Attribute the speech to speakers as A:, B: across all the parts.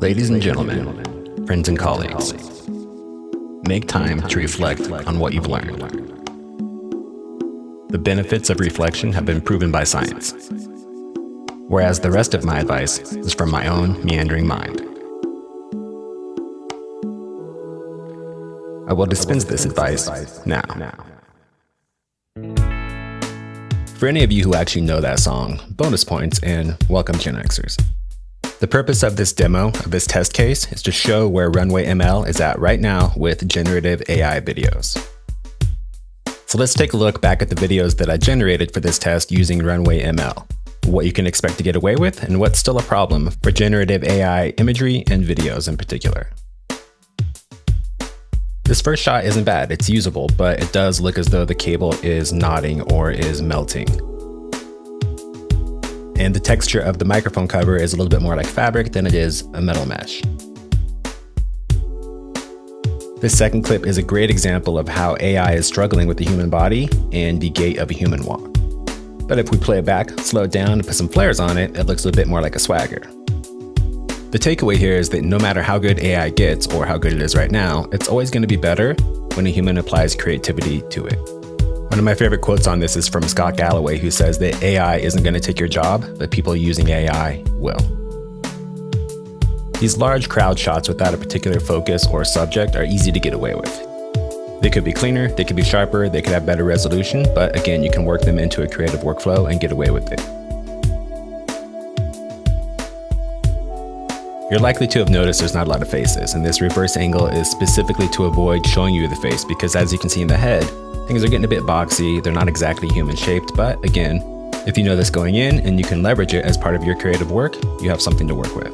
A: Ladies and gentlemen, friends and colleagues, make time to reflect on what you've learned. The benefits of reflection have been proven by science, whereas the rest of my advice is from my own meandering mind. I will dispense this advice now. For any of you who actually know that song, bonus points and welcome Gen Xers. The purpose of this demo, of this test case, is to show where RunwayML is at right now with generative AI videos. So let's take a look back at the videos that I generated for this test using RunwayML, what you can expect to get away with, and what's still a problem for generative AI imagery and videos in particular. This first shot isn't bad, it's usable, but it does look as though the cable is nodding or is melting. And the texture of the microphone cover is a little bit more like fabric than it is a metal mesh. This second clip is a great example of how AI is struggling with the human body and the gait of a human walk. But if we play it back, slow it down, and put some flares on it, it looks a bit more like a swagger. The takeaway here is that no matter how good AI gets or how good it is right now, it's always going to be better when a human applies creativity to it. One of my favorite quotes on this is from Scott Galloway, who says that AI isn't going to take your job, but people using AI will. These large crowd shots without a particular focus or subject are easy to get away with. They could be cleaner, they could be sharper, they could have better resolution, but again, you can work them into a creative workflow and get away with it. You're likely to have noticed there's not a lot of faces, and this reverse angle is specifically to avoid showing you the face because, as you can see in the head, things are getting a bit boxy, they're not exactly human shaped, but again, if you know this going in and you can leverage it as part of your creative work, you have something to work with.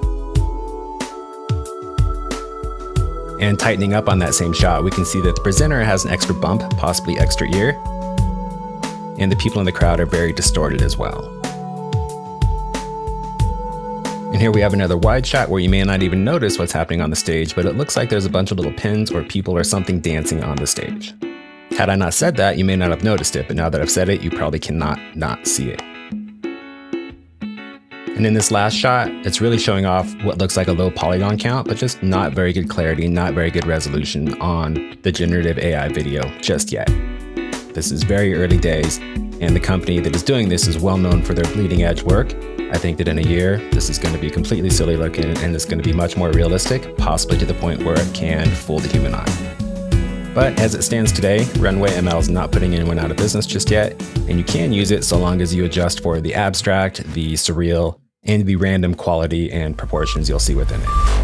A: And tightening up on that same shot, we can see that the presenter has an extra bump, possibly extra ear, and the people in the crowd are very distorted as well. And here we have another wide shot where you may not even notice what's happening on the stage, but it looks like there's a bunch of little pins or people or something dancing on the stage. Had I not said that, you may not have noticed it, but now that I've said it, you probably cannot not see it. And in this last shot, it's really showing off what looks like a low polygon count, but just not very good clarity, not very good resolution on the generative AI video just yet. This is very early days, and the company that is doing this is well known for their bleeding edge work. I think that in a year, this is going to be completely silly looking, and it's going to be much more realistic, possibly to the point where it can fool the human eye. But as it stands today, RunwayML is not putting anyone out of business just yet, and you can use it so long as you adjust for the abstract, the surreal, and the random quality and proportions you'll see within it.